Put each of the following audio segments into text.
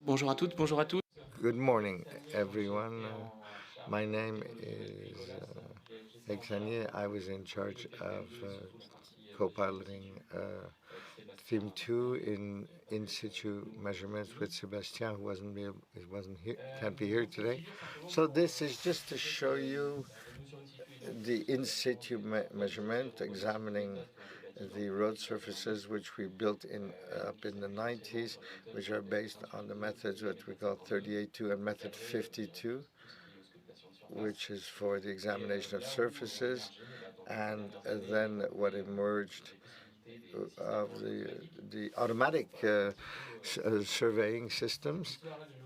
Bonjour à toutes, bonjour à tous. Good morning, everyone. My name is SAGNIER. I was in charge of co-piloting Theme 2 in situ measurements with Sébastien, who can't be here today. So this is just to show you the in situ measurement, examining the road surfaces which we built up in the 90s, which are based on the methods that we call 38.2 and method 52, which is for the examination of surfaces, and then what emerged of the automatic surveying systems,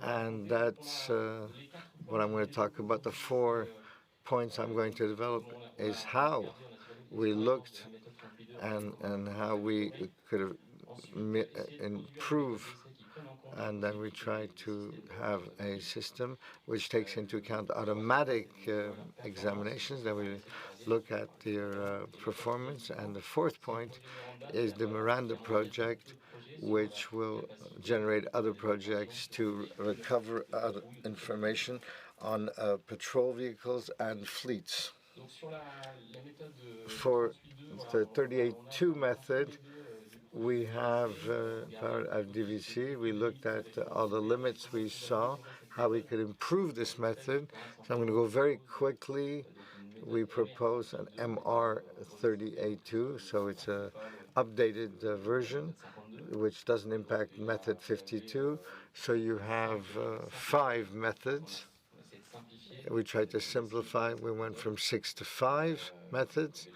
and that's what I'm going to talk about. The 4 points I'm going to develop is how we looked and how we could improve, and then we try to have a system which takes into account automatic examinations. Then we look at their performance. And the 4th point is the Miranda project, which will generate other projects to recover other information on patrol vehicles and fleets. For the 38.2 method, we have part of DVDC. We looked at all the limits we saw, how we could improve this method. So I'm going to go very quickly. We propose an MR 38.2, so it's an updated version, which doesn't impact method 52. So you have 5 methods. We tried to simplify. We went from 6 to 5 methods.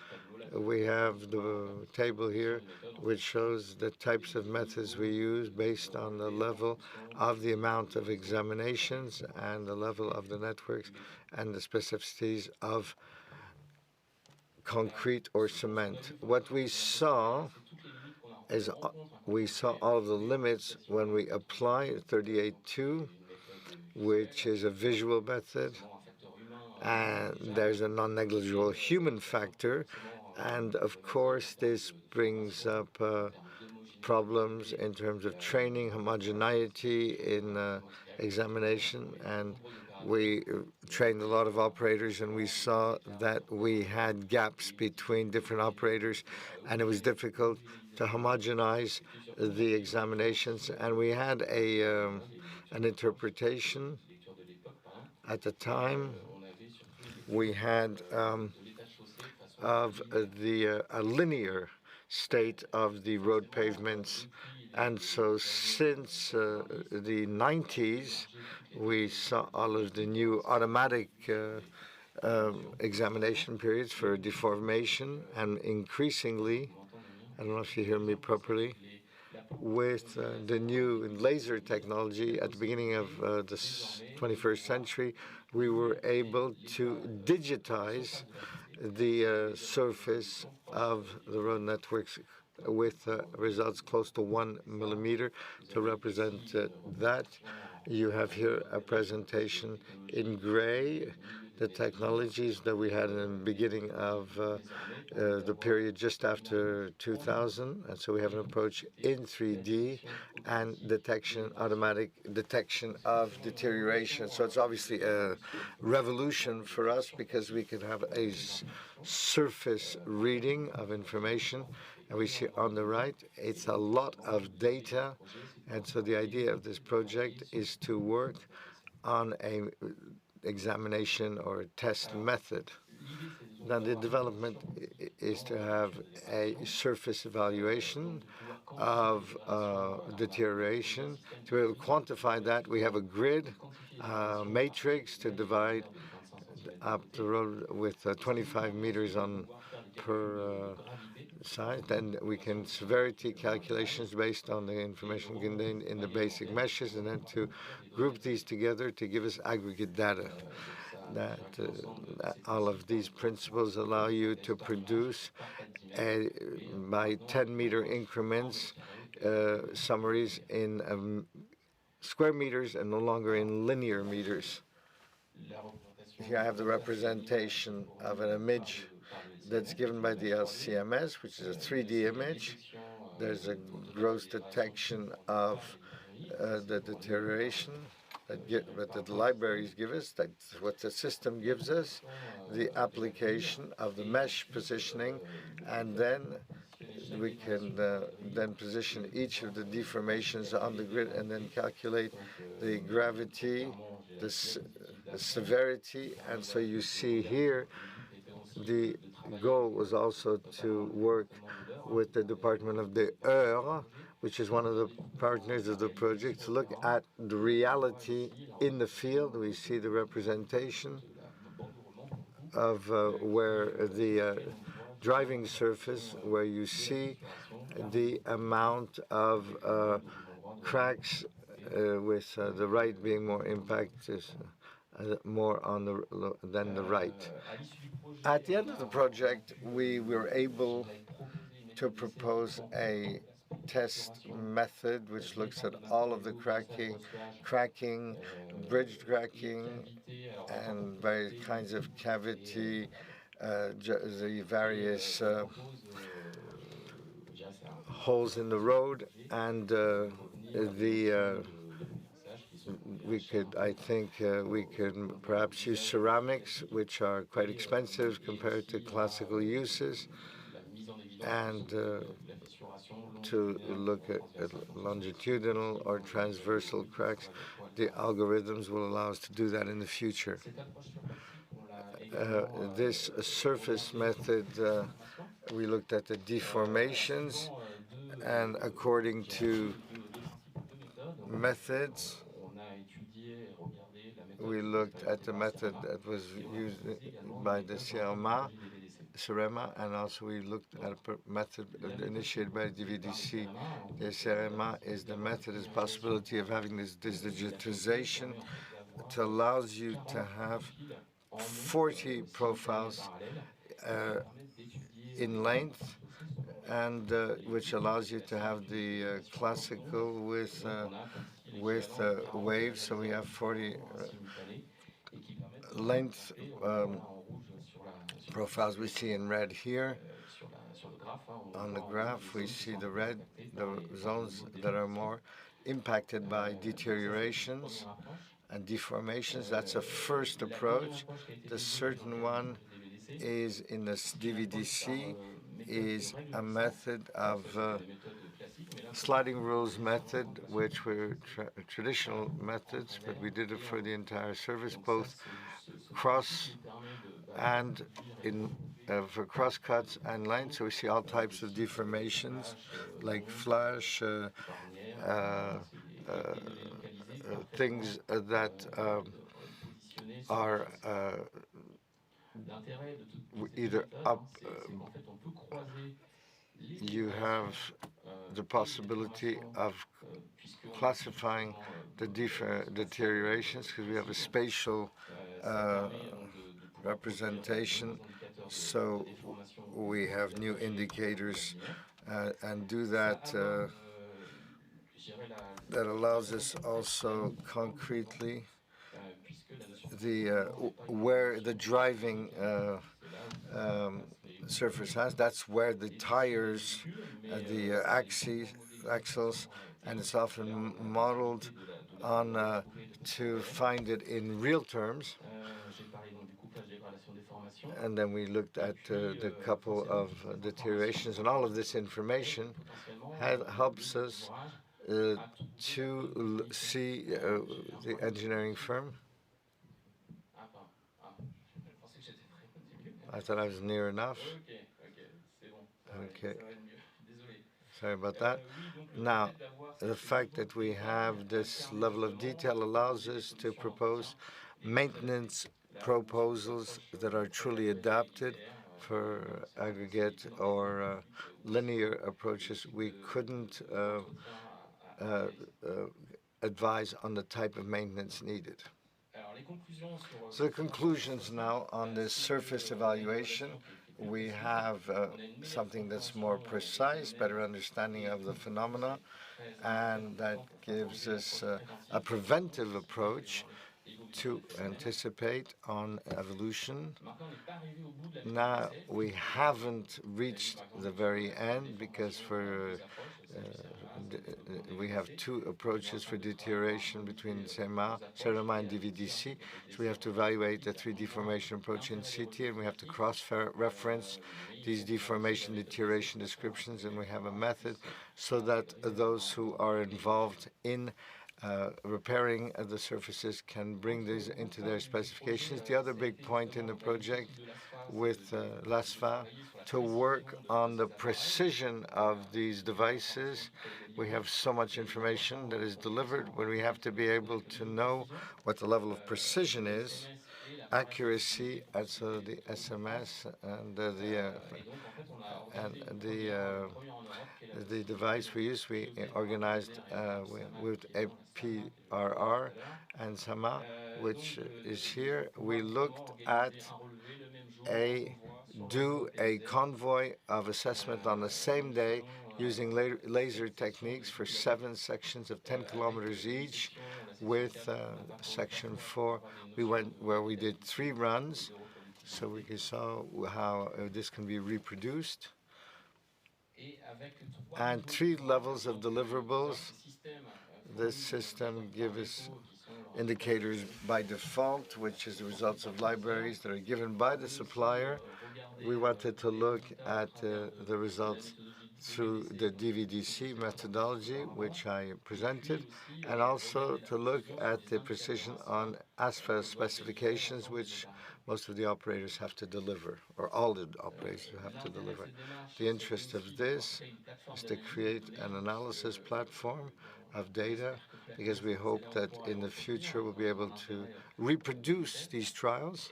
We have the table here, which shows the types of methods we use based on the level of the amount of examinations and the level of the networks and the specificities of concrete or cement. What we saw is we saw all of the limits when we apply 38.2, which is a visual method, and there's a non-negligible human factor. And of course, this brings up problems in terms of training, homogeneity in examination. And we trained a lot of operators, and we saw that we had gaps between different operators, and it was difficult to homogenize the examinations. And we had an interpretation at the time. We had of a linear state of the road pavements. And so since the 90s, we saw all of the new automatic examination periods for deformation, and increasingly, I don't know if you hear me properly, with the new laser technology at the beginning of the 21st century, we were able to digitize the surface of the road networks with results close to 1 millimeter. To represent that, you have here a presentation in gray, the technologies that we had in the beginning of the period just after 2000. And so we have an approach in 3D and automatic detection of deterioration. So it's obviously a revolution for us, because we can have a surface reading of information. And we see on the right, it's a lot of data. And so the idea of this project is to work on a examination or test method. Now, the development is to have a surface evaluation of deterioration. To be able to quantify that, we have a grid matrix to divide up the road with 25 meters per side. Then we can severity calculations based on the information contained in the basic meshes, and then to group these together to give us aggregate data. That all of these principles allow you to produce by 10-meter increments summaries in square meters and no longer in linear meters. Here I have the representation of an image that's given by the LCMS, which is a 3D image. There's a gross detection of the deterioration that the libraries give us, that's what the system gives us, the application of the mesh positioning, and then we can then position each of the deformations on the grid and then calculate the gravity, the severity. And so you see here, the goal was also to work with the Department of the Eure, which is one of the partners of the project, to look at the reality in the field. We see the representation of where the driving surface, where you see the amount of cracks, with the right being more impacted, more on than the right. At the end of the project, we were able to propose a test method which looks at all of the cracking, bridge cracking, and various kinds of cavity, the various holes in the road, and I think we could perhaps use ceramics, which are quite expensive compared to classical uses, and to look at longitudinal or transversal cracks. The algorithms will allow us to do that in the future. This surface method, we looked at the deformations, and according to methods, we looked at the method that was used by the CEREMA, and also we looked at a method initiated by DVDC. The CEREMA is the method, is possibility of having this digitization. It allows you to have 40 profiles in length, and which allows you to have the classical with waves. So we have 40 length profiles we see in red here. On the graph, we see the red, the zones that are more impacted by deteriorations and deformations. That's a first approach. The certain one is in this DVDC, is a method of sliding rules method, which were traditional methods, but we did it for the entire service, both cross and for cross cuts and lines. So we see all types of deformations, like flash, things that are either up. You have the possibility of classifying the deteriorations, because we have a spatial representation, so we have new indicators, and do that. That allows us also concretely where the driving surface has. That's where the tires, the axles, and it's often modeled on to find it in real terms. And then we looked at the couple of deteriorations, and all of this information helps us to see the engineering firm. I thought I was near enough. Okay. Sorry about that. Now, the fact that we have this level of detail allows us to propose maintenance proposals that are truly adapted for aggregate or linear approaches. We couldn't advise on the type of maintenance needed. So the conclusions now on this surface evaluation, we have something that's more precise, better understanding of the phenomena, and that gives us a preventive approach to anticipate on evolution. Now, we haven't reached the very end, because for we have two approaches for deterioration between CERAMA and DVDC. So we have to evaluate the 3 deformation approach in situ, and we have to cross-reference these deformation deterioration descriptions, and we have a method so that those who are involved in repairing the surfaces can bring these into their specifications. The other big point in the project with l'ASFA to work on the precision of these devices. We have so much information that is delivered when we have to be able to know what the level of precision is, accuracy, and so the SMS and the device we use, we organized with APRR and SAMA, which is here. We looked at do a convoy of assessment on the same day using laser techniques for 7 sections of 10 kilometers each. With section 4, we went where we did 3 runs, so we saw how this can be reproduced. And 3 levels of deliverables. This system gives us indicators by default, which is the results of libraries that are given by the supplier. We wanted to look at the results through the DVDC methodology, which I presented, and also to look at the precision on ASFA specifications, which most of the operators have to deliver, or all the operators have to deliver. The interest of this is to create an analysis platform of data, because we hope that in the future we'll be able to reproduce these trials.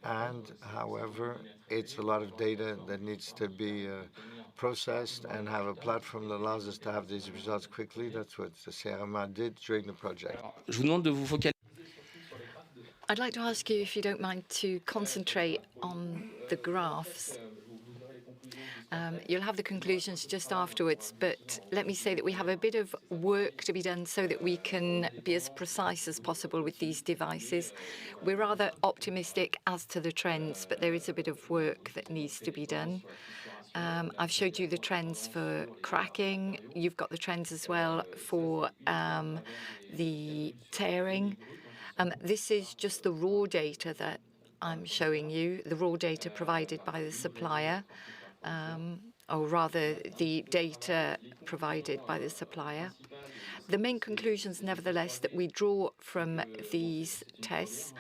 And however, it's a lot of data that needs to be processed and have a platform that allows us to have these results quickly. That's what the CERAMA did during the project. I'd like to ask you, if you don't mind, to concentrate on the graphs. You'll have the conclusions just afterwards, but let me say that we have a bit of work to be done so that we can be as precise as possible with these devices. We're rather optimistic as to the trends, but there is a bit of work that needs to be done. I've showed you the trends for cracking. You've got the trends as well for the tearing. This is just the raw data that I'm showing you, the raw data provided by the supplier, or rather the data provided by the supplier. The main conclusions, nevertheless, that we draw from these tests,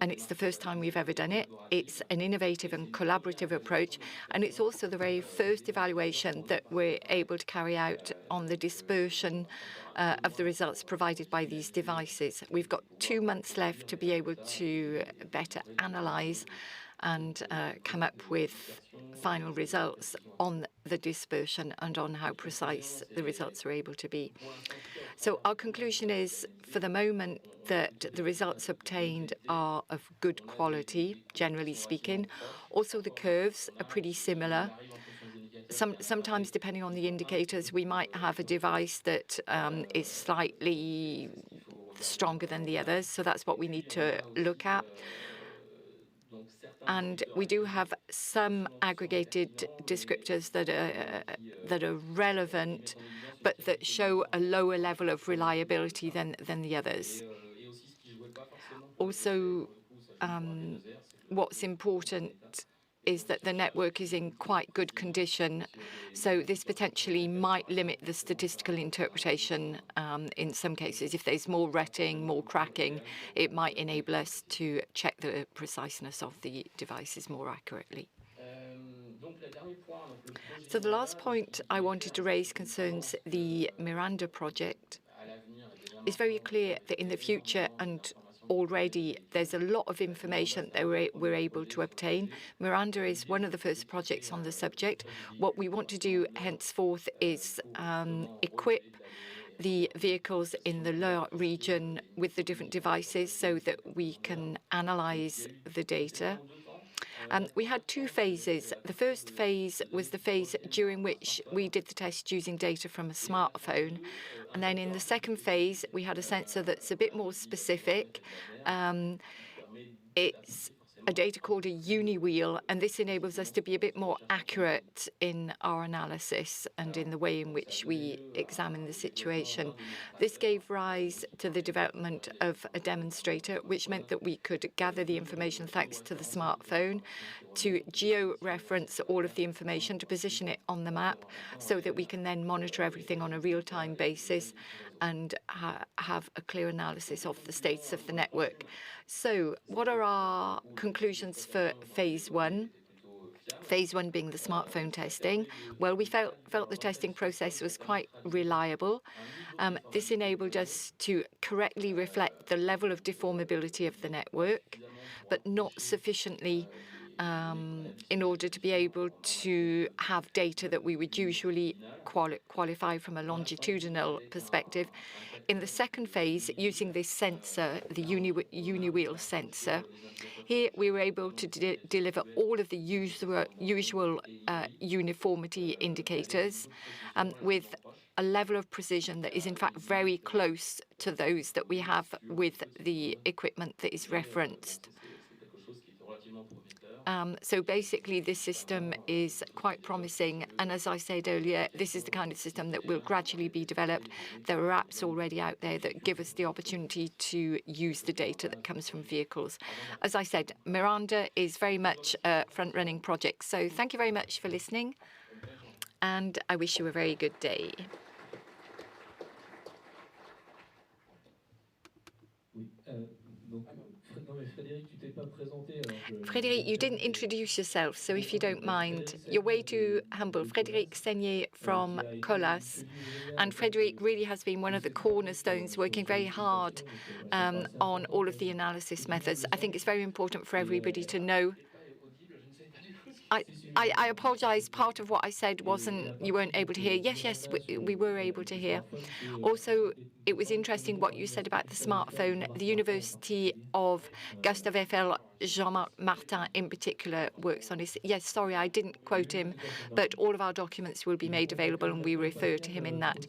and it's the first time we've ever done it, it's an innovative and collaborative approach, and it's also the very first evaluation that we're able to carry out on the dispersion of the results provided by these devices. We've got 2 months left to be able to better analyze and come up with final results on the dispersion and on how precise the results are able to be. So our conclusion is, for the moment, that the results obtained are of good quality, generally speaking. Also, the curves are pretty similar. Sometimes, depending on the indicators, we might have a device that is slightly stronger than the others, so that's what we need to look at. And we do have some aggregated descriptors that are relevant, but that show a lower level of reliability than the others. Also, what's important is that the network is in quite good condition, so this potentially might limit the statistical interpretation in some cases. If there's more retting, more cracking, it might enable us to check the preciseness of the devices more accurately. So the last point I wanted to raise concerns the Miranda project. It's very clear that in the future, and already there's a lot of information that we're able to obtain. Miranda is one of the first projects on the subject. What we want to do henceforth is equip the vehicles in the Loire region with the different devices so that we can analyze the data. We had 2 phases. The first phase was the phase during which we did the test using data from a smartphone. And then in the second phase, we had a sensor that's a bit more specific. It's data called a uni-wheel, and this enables us to be a bit more accurate in our analysis and in the way in which we examine the situation. This gave rise to the development of a demonstrator, which meant that we could gather the information thanks to the smartphone, to geo-reference all of the information, to position it on the map, so that we can then monitor everything on a real-time basis and have a clear analysis of the status of the network. So what are our conclusions for phase one? Phase one being the smartphone testing. Well, we felt the testing process was quite reliable. This enabled us to correctly reflect the level of deformability of the network, but not sufficiently in order to be able to have data that we would usually qualify from a longitudinal perspective. In the second phase, using this sensor, the uni-wheel sensor, here we were able to deliver all of the usual uniformity indicators with a level of precision that is in fact very close to those that we have with the equipment that is referenced. So basically, this system is quite promising. And as I said earlier, this is the kind of system that will gradually be developed. There are apps already out there that give us the opportunity to use the data that comes from vehicles. As I said, Miranda is very much a front-running project. So thank you very much for listening. And I wish you a very good day. Frédéric, you didn't introduce yourself, so if you don't mind, you're way too humble. Frédéric Sagnier from Colas. And Frédéric really has been one of the cornerstones, working very hard on all of the analysis methods. I think it's very important for everybody to know. I apologize. Part of what I said you weren't able to hear. Yes, we were able to hear. Also, it was interesting what you said about the smartphone. The University of Gustave Eiffel, Jean-Marc Martin in particular, works on this. Yes, sorry, I didn't quote him, but all of our documents will be made available and we refer to him in that.